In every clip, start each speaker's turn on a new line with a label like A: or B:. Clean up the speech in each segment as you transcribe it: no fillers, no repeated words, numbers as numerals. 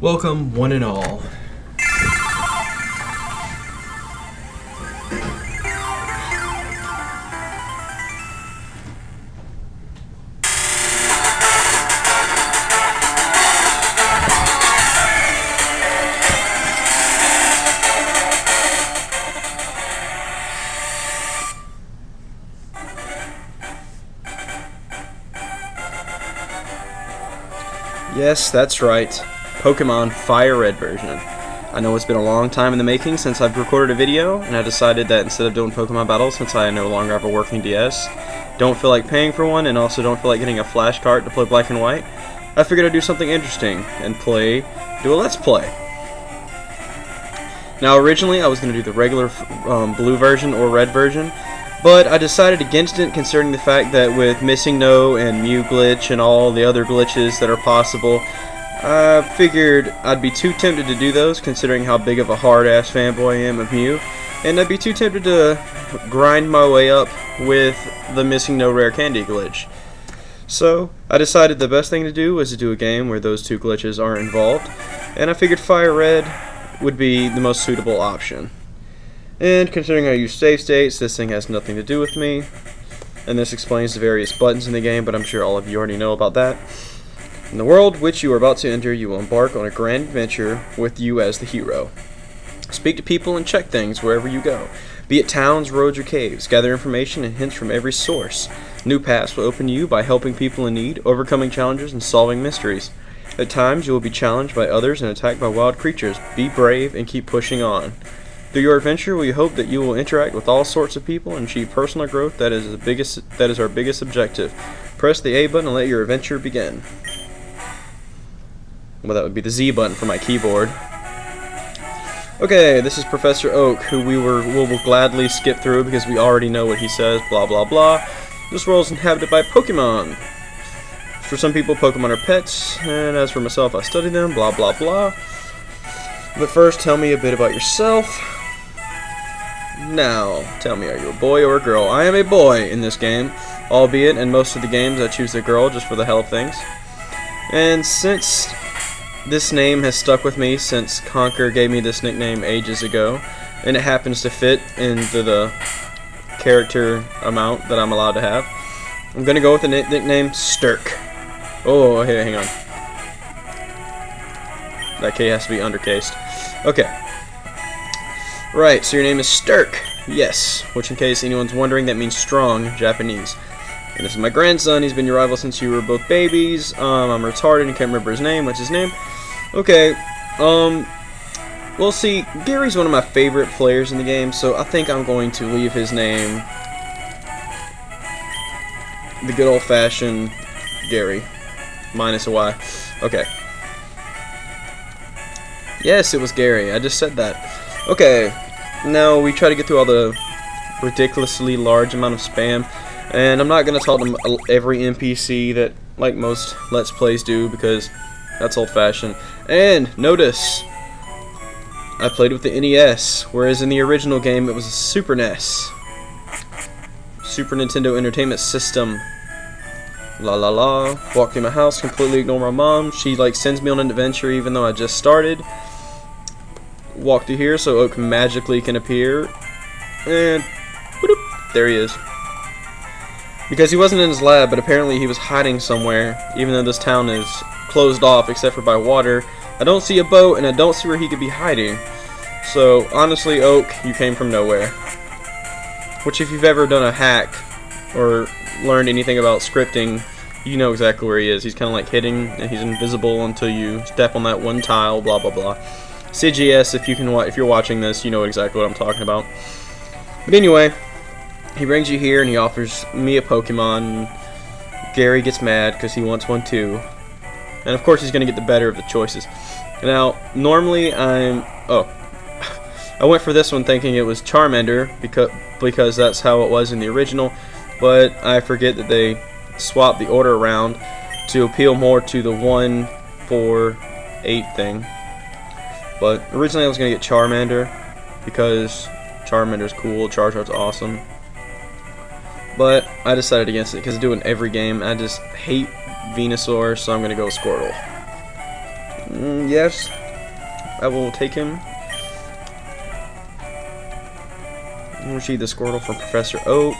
A: Welcome, one and all. Yes, that's right. Pokemon FireRed version. I know it's been a long time in the making since I've recorded a video, and I decided that instead of doing Pokemon battles, since I no longer have a working DS, don't feel like paying for one, and also don't feel like getting a flash cart to play Black and White, I figured I'd do something interesting and do a Let's Play. Now originally I was going to do the regular blue version or red version, but I decided against it considering the fact that with Missing No and Mew glitch and all the other glitches that are possible, I figured I'd be too tempted to do those considering how big of a hard-ass fanboy I am of Mew, and I'd be too tempted to grind my way up with the Missing No Rare Candy glitch. So I decided the best thing to do was to do a game where those two glitches aren't involved, and I figured FireRed would be the most suitable option. And considering I use save states, this thing has nothing to do with me. And this explains the various buttons in the game, but I'm sure all of you already know about that. In the world which you are about to enter, you will embark on a grand adventure with you as the hero. Speak to people and check things wherever you go, be it towns, roads, or caves. Gather information and hints from every source. New paths will open to you by helping people in need, overcoming challenges, and solving mysteries. At times, you will be challenged by others and attacked by wild creatures. Be brave and keep pushing on. Through your adventure, we hope that you will interact with all sorts of people and achieve personal growth. That is our biggest objective. Press the A button and let your adventure begin. Well, that would be the Z button for my keyboard. Okay, this is Professor Oak, who we will gladly skip through because we already know what he says, blah blah blah. This world is inhabited by Pokemon. For some people, Pokemon are pets, and as for myself, I study them, blah blah blah. But first, tell me a bit about yourself. Now, tell me, are you a boy or a girl? I am a boy in this game, albeit in most of the games I choose a girl just for the hell of things. And since this name has stuck with me since Conker gave me this nickname ages ago, and it happens to fit into the character amount that I'm allowed to have, I'm going to go with the nickname Stirk. Oh, hey, hang on. That K has to be undercased. Okay. Right, so your name is Stirk. Yes, which in case anyone's wondering, that means strong in Japanese. And this is my grandson. He's been your rival since you were both babies. I'm retarded and can't remember his name. What's his name? Okay. Well, see, Gary's one of my favorite players in the game, so I think I'm going to leave his name the good old-fashioned Gary. Minus a Y. Okay. Yes, it was Gary. I just said that. Okay, now we try to get through all the ridiculously large amount of spam, and I'm not going to tell them every NPC that, like most Let's Plays do, because that's old-fashioned. And notice, I played with the NES, whereas in the original game it was a Super NES. Super Nintendo Entertainment System. La la la. Walk through my house, completely ignore my mom. She like sends me on an adventure even though I just started. Walk through here so Oak magically can appear. And there he is. Because he wasn't in his lab, but apparently he was hiding somewhere, even though this town is closed off except for by water. I don't see a boat and I don't see where he could be hiding. So honestly, Oak, you came from nowhere. Which if you've ever done a hack or learned anything about scripting, you know exactly where he is. He's kind of like hitting, and he's invisible until you step on that one tile, blah blah blah. CGS, if you're watching this, you know exactly what I'm talking about. But anyway, he brings you here and he offers me a Pokemon. Gary gets mad because he wants one too. And of course he's going to get the better of the choices. Now, normally I went for this one thinking it was Charmander because that's how it was in the original. But I forget that they swapped the order around to appeal more to the 1-4-8 thing. But originally I was going to get Charmander because Charmander's cool, Charizard's awesome. But I decided against it because I do it in every game. I just hate Venusaur, so I'm going to go with Squirtle. Yes, I will take him. We'll receive the Squirtle from Professor Oak.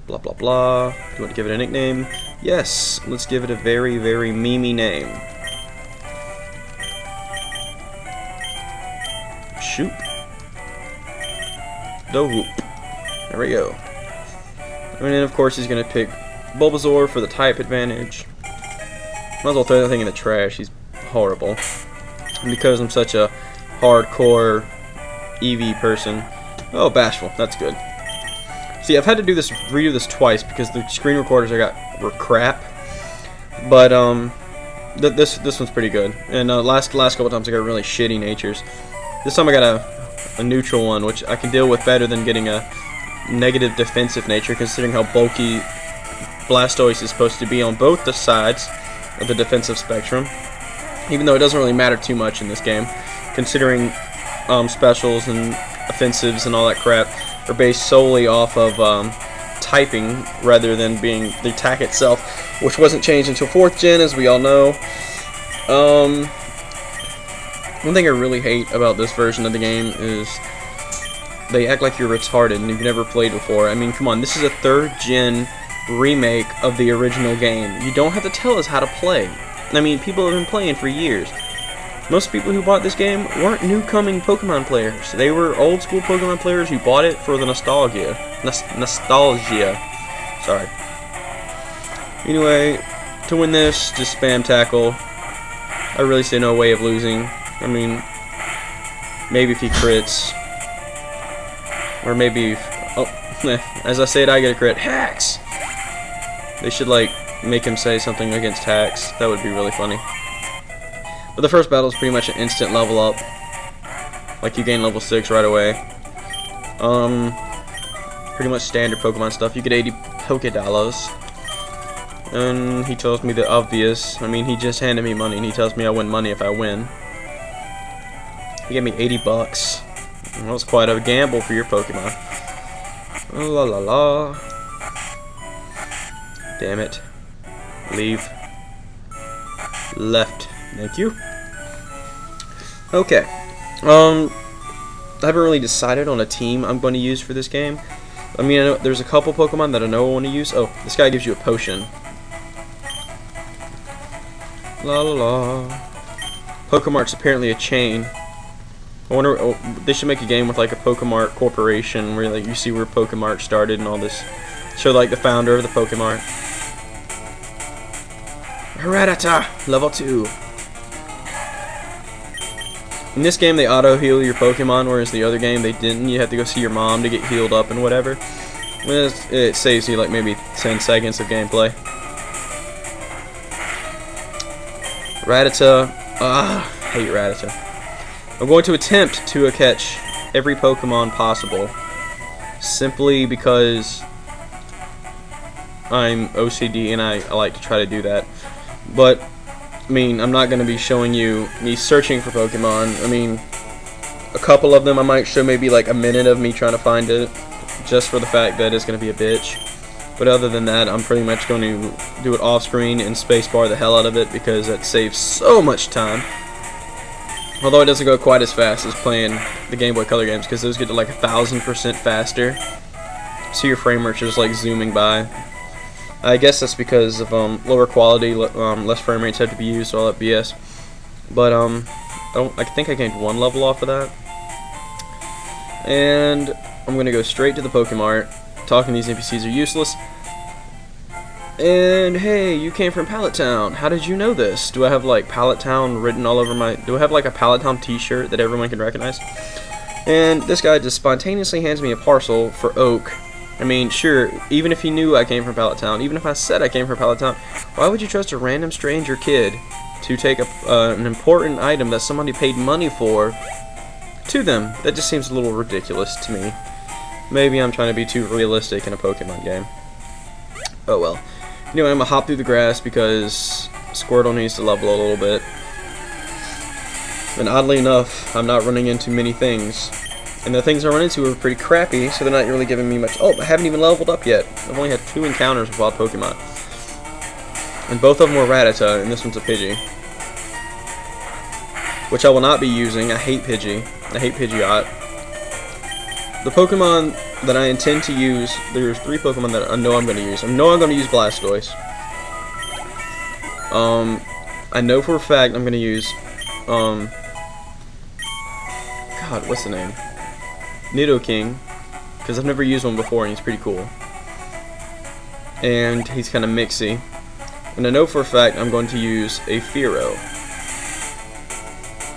A: Blah blah blah. Do you want to give it a nickname? Yes, let's give it a very, very memey name. SHOOPDWOOP. There we go. And then of course he's gonna pick Bulbasaur for the type advantage. Might as well throw that thing in the trash. He's horrible. And because I'm such a hardcore EV person. Oh, Bashful. That's good. See, I've had to redo this twice because the screen recorders I got were crap. But this one's pretty good. And last couple times I got really shitty natures. This time I got a neutral one, which I can deal with better than getting a negative defensive nature, considering how bulky Blastoise is supposed to be on both the sides of the defensive spectrum. Even though it doesn't really matter too much in this game, considering specials and offensives and all that crap are based solely off of typing rather than being the attack itself, which wasn't changed until 4th gen, as we all know. One thing I really hate about this version of the game is they act like you're retarded and you've never played before. I mean, come on, this is a 3rd gen remake of the original game. You don't have to tell us how to play. I mean, people have been playing for years. Most people who bought this game weren't new-coming Pokemon players. They were old-school Pokemon players who bought it for the nostalgia. Nostalgia. Sorry. Anyway, to win this, just spam tackle. I really see no way of losing. I mean, maybe if he crits. Or maybe if, oh, as I said, I get a crit. Hacks! They should, like, make him say something against hacks. That would be really funny. But the first battle is pretty much an instant level up. Like, you gain level 6 right away. Pretty much standard Pokemon stuff. You get 80 Pokedollars. And he tells me the obvious. I mean, he just handed me money, and he tells me I win money if I win. He gave me 80 bucks. That was quite a gamble for your Pokemon. Oh, la la la. Damn it. Leave. Left. Thank you. Okay. I haven't really decided on a team I'm going to use for this game. I mean, I know there's a couple Pokemon that I know I want to use. Oh, this guy gives you a potion. La la la. Pokemart's apparently a chain. I wonder. Oh, they should make a game with like a Pokemart corporation where like you see where Pokemart started and all this. Show like the founder of the Pokemart. Rattata, level 2. In this game, they auto-heal your Pokemon, whereas the other game, they didn't. You had to go see your mom to get healed up and whatever. It saves you like maybe 10 seconds of gameplay. Rattata. I hate Rattata. I'm going to attempt to catch every Pokemon possible, simply because I'm OCD and I like to try to do that. But, I mean, I'm not going to be showing you me searching for Pokemon. I mean, a couple of them I might show maybe like a minute of me trying to find it, just for the fact that it's going to be a bitch. But other than that, I'm pretty much going to do it off screen and spacebar the hell out of it because that saves so much time. Although it doesn't go quite as fast as playing the Game Boy Color games, because those get to like 1,000% faster. So your frame rate's just like zooming by. I guess that's because of lower quality, less frame rates have to be used, so all that BS. But I think I gained 1 level off of that. And I'm gonna go straight to the Pokemart. Talking to these NPCs are useless. And hey, you came from Pallet Town. How did you know this? Do I have like Pallet Town written all over my? Do I have like a Pallet Town T-shirt that everyone can recognize? And this guy just spontaneously hands me a parcel for Oak. I mean, sure, even if he knew I came from Pallet Town, even if I said I came from Pallet Town, why would you trust a random stranger kid to take an important item that somebody paid money for to them? That just seems a little ridiculous to me. Maybe I'm trying to be too realistic in a Pokemon game. Oh well. Anyway, I'm going to hop through the grass because Squirtle needs to level a little bit. And oddly enough, I'm not running into many things. And the things I run into are pretty crappy, so they're not really giving me much. Oh, I haven't even leveled up yet. I've only had 2 encounters with wild Pokemon. And both of them were Rattata, and this one's a Pidgey. which I will not be using. I hate Pidgey. I hate Pidgeot. The Pokemon that I intend to use, there's 3 Pokemon that I know I'm going to use. I know I'm going to use Blastoise. I know for a fact I'm going to use, God, what's the name? Nidoking, because I've never used one before and he's pretty cool. And he's kind of mixy. And I know for a fact I'm going to use a Fearow,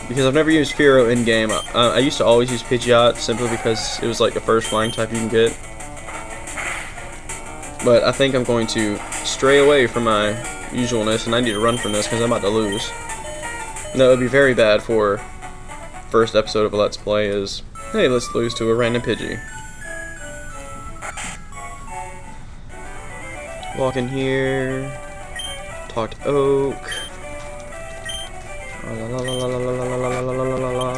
A: because I've never used Fearow in game. I used to always use Pidgeot simply because it was like the first flying type you can get. But I think I'm going to stray away from my usualness, and I need to run from this because I'm about to lose. And that would be very bad for first episode of a Let's Play is, hey, let's lose to a random Pidgey. Walk in here. Talk to Oak. La la la la la la la la la la la la.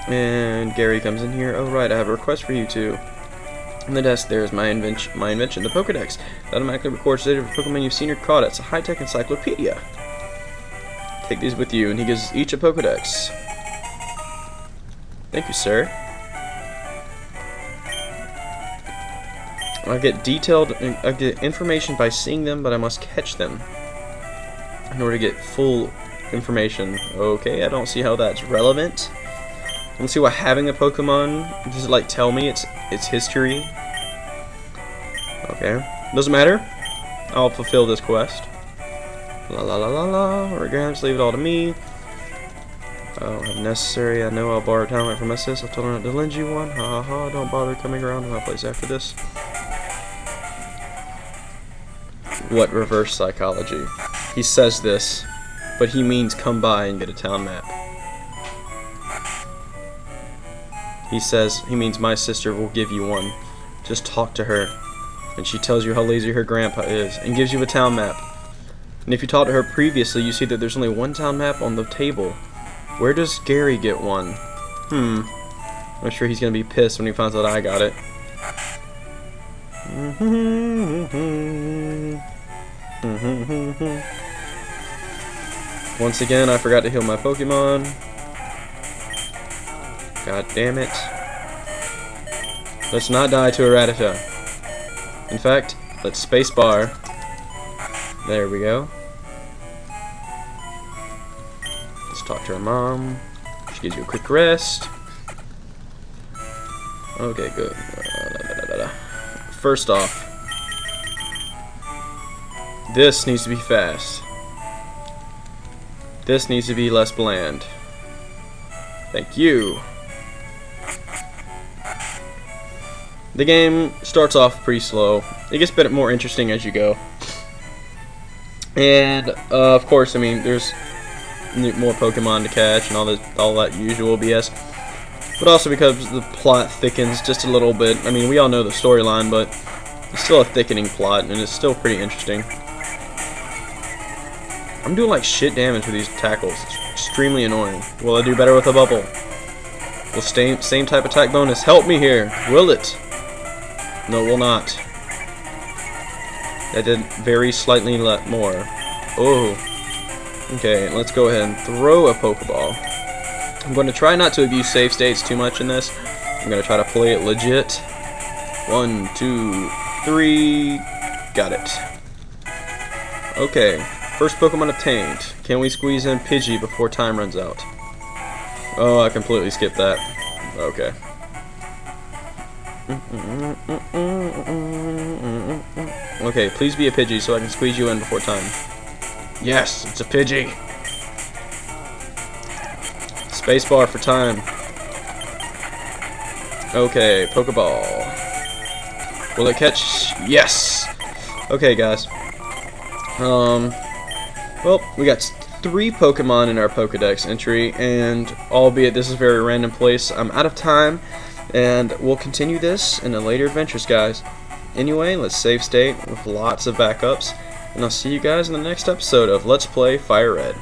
A: And Gary comes in here. Oh right, I have a request for you two. On the desk there is my invention, the Pokedex. That automatically records data of Pokemon you've seen or caught. It's a high-tech encyclopedia. Take these with you, and he gives each a Pokedex. Thank you, sir. I get information by seeing them, but I must catch them in order to get full information. Okay, I don't see how that's relevant. I don't see why having a Pokemon does it like tell me its history. Okay, doesn't matter. I'll fulfill this quest. La la la la la. Origams, leave it all to me. I don't have necessary. I know I'll borrow talent from my sis. I told her not to lend you one. Ha ha ha. Don't bother coming around to my place after this. What reverse psychology? He says this, but he means come by and get a town map. He means my sister will give you one. Just talk to her, and she tells you how lazy her grandpa is, and gives you a town map. And if you talked to her previously, you see that there's only one town map on the table. Where does Gary get one? I'm sure he's gonna be pissed when he finds out I got it. Once again, I forgot to heal my Pokemon. God damn it. Let's not die to a Rattata. In fact, let's space bar. There we go. Let's talk to her mom. She gives you a quick rest. Okay, good. First off, this needs to be fast. This needs to be less bland. Thank you. The game starts off pretty slow. It gets a bit more interesting as you go. And of course, I mean, there's more Pokemon to catch and all that usual BS. But also because the plot thickens just a little bit. I mean, we all know the storyline, but it's still a thickening plot, and it's still pretty interesting. I'm doing like shit damage with these tackles. It's extremely annoying. Will I do better with a bubble? Will same type attack bonus help me here? Will it? No, it will not. That did very slightly more. Oh. Okay, let's go ahead and throw a Pokeball. I'm going to try not to abuse save states too much in this. I'm going to try to play it legit. 1, 2, 3. Got it. Okay. First Pokemon obtained. Can we squeeze in Pidgey before time runs out? Oh, I completely skipped that. Okay. Okay, please be a Pidgey so I can squeeze you in before time. Yes, it's a Pidgey. Spacebar for time. Okay, Pokeball. Will it catch? Yes! Okay, guys. Well, we got 3 Pokemon in our Pokedex entry, and albeit this is a very random place, I'm out of time, and we'll continue this in the later adventures, guys. Anyway, let's save state with lots of backups, and I'll see you guys in the next episode of Let's Play FireRed.